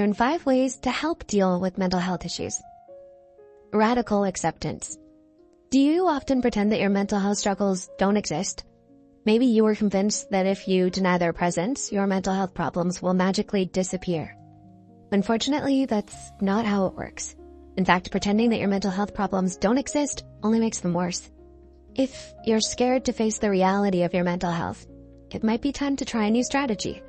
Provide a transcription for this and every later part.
Learn 5 ways to help deal with mental health issues. Radical acceptance. Do you often pretend that your mental health struggles don't exist? Maybe you were convinced that if you deny their presence, your mental health problems will magically disappear. Unfortunately, that's not how it works. In fact, pretending that your mental health problems don't exist only makes them worse. If you're scared to face the reality of your mental health, it might be time to try a new strategy.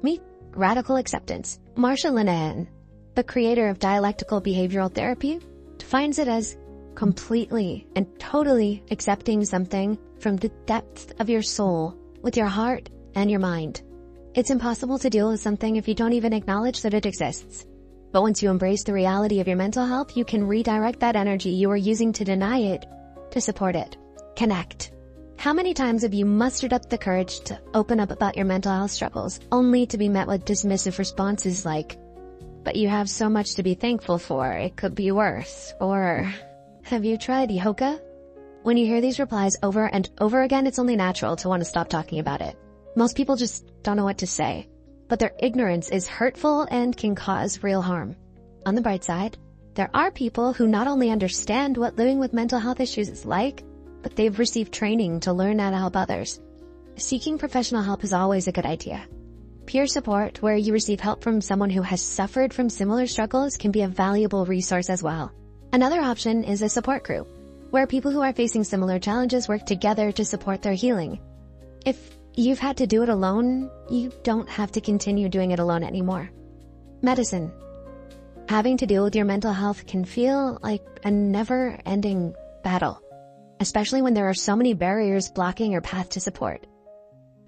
Meet radical acceptance. Marsha Linehan, the creator of dialectical behavioral therapy, defines it as completely and totally accepting something from the depths of your soul with your heart and your mind. It's impossible to deal with something if you don't even acknowledge that it exists. But once you embrace the reality of your mental health, you can redirect that energy you are using to deny it to support it. Connect. How many times have you mustered up the courage to open up about your mental health struggles, only to be met with dismissive responses like, "But you have so much to be thankful for, it could be worse," or, "Have you tried yoga?" When you hear these replies over and over again, it's only natural to want to stop talking about it. Most people just don't know what to say, but their ignorance is hurtful and can cause real harm. On the bright side, there are people who not only understand what living with mental health issues is like, but they've received training to learn how to help others. Seeking professional help is always a good idea. Peer support, where you receive help from someone who has suffered from similar struggles, can be a valuable resource as well. Another option is a support group, where people who are facing similar challenges work together to support their healing. If you've had to do it alone, you don't have to continue doing it alone anymore. Medicine. Having to deal with your mental health can feel like a never-ending battle, especially when there are so many barriers blocking your path to support.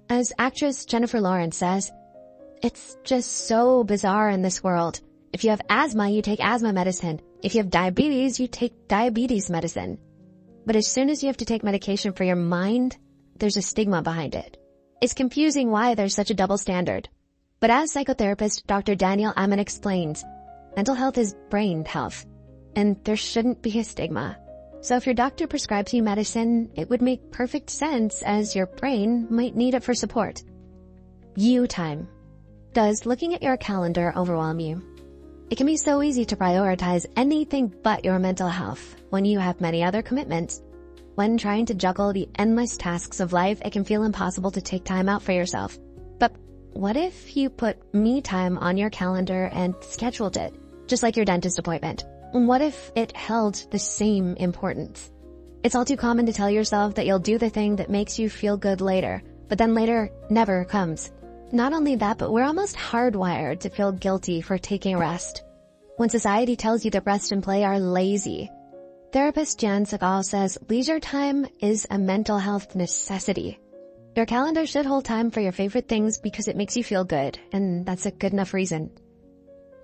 As actress Jennifer Lawrence says, "It's just so bizarre in this world. If you have asthma, you take asthma medicine. If you have diabetes, you take diabetes medicine. But as soon as you have to take medication for your mind, there's a stigma behind it. It's confusing why there's such a double standard." But as psychotherapist Dr. Daniel Amen explains, mental health is brain health, and there shouldn't be a stigma. So if your doctor prescribes you medicine, it would make perfect sense, as your brain might need it for support. You time. Does looking at your calendar overwhelm you? It can be so easy to prioritize anything but your mental health when you have many other commitments. When trying to juggle the endless tasks of life, it can feel impossible to take time out for yourself. But what if you put me time on your calendar and scheduled it, just like your dentist appointment? What if it held the same importance? It's all too common to tell yourself that you'll do the thing that makes you feel good later, but then later never comes. Not only that, but we're almost hardwired to feel guilty for taking a rest. When society tells you that rest and play are lazy, therapist Jan Segal says leisure time is a mental health necessity. Your calendar should hold time for your favorite things because it makes you feel good, and that's a good enough reason.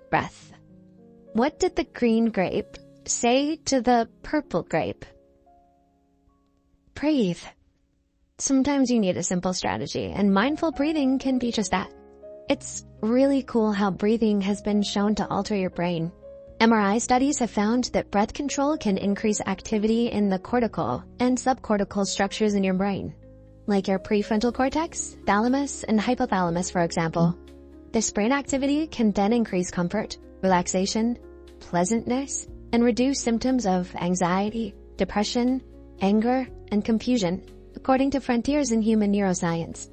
Breath. What did the green grape say to the purple grape? Breathe. Sometimes you need a simple strategy, and mindful breathing can be just that. It's really cool how breathing has been shown to alter your brain. MRI studies have found that breath control can increase activity in the cortical and subcortical structures in your brain, like your prefrontal cortex, thalamus, and hypothalamus, for example. This brain activity can then increase comfort, relaxation, pleasantness, and reduce symptoms of anxiety, depression, anger, and confusion, according to frontiers in human neuroscience.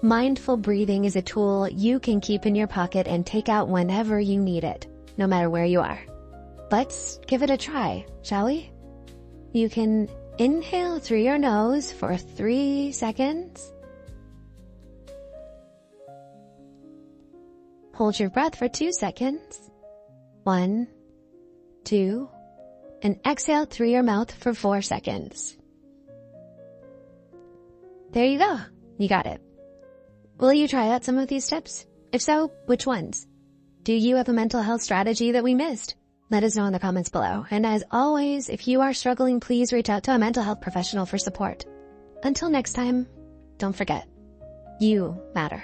Mindful breathing is a tool you can keep in your pocket and take out whenever you need it, no matter where you are. Let's give it a try, shall we? You can inhale through your nose for 3 seconds. Hold your breath for 2 seconds. 1, 2, and exhale through your mouth for 4 seconds. There you go. You got it. Will you try out some of these tips? If so, which ones? Do you have a mental health strategy that we missed? Let us know in the comments below. And as always, if you are struggling, please reach out to a mental health professional for support. Until next time, don't forget, you matter.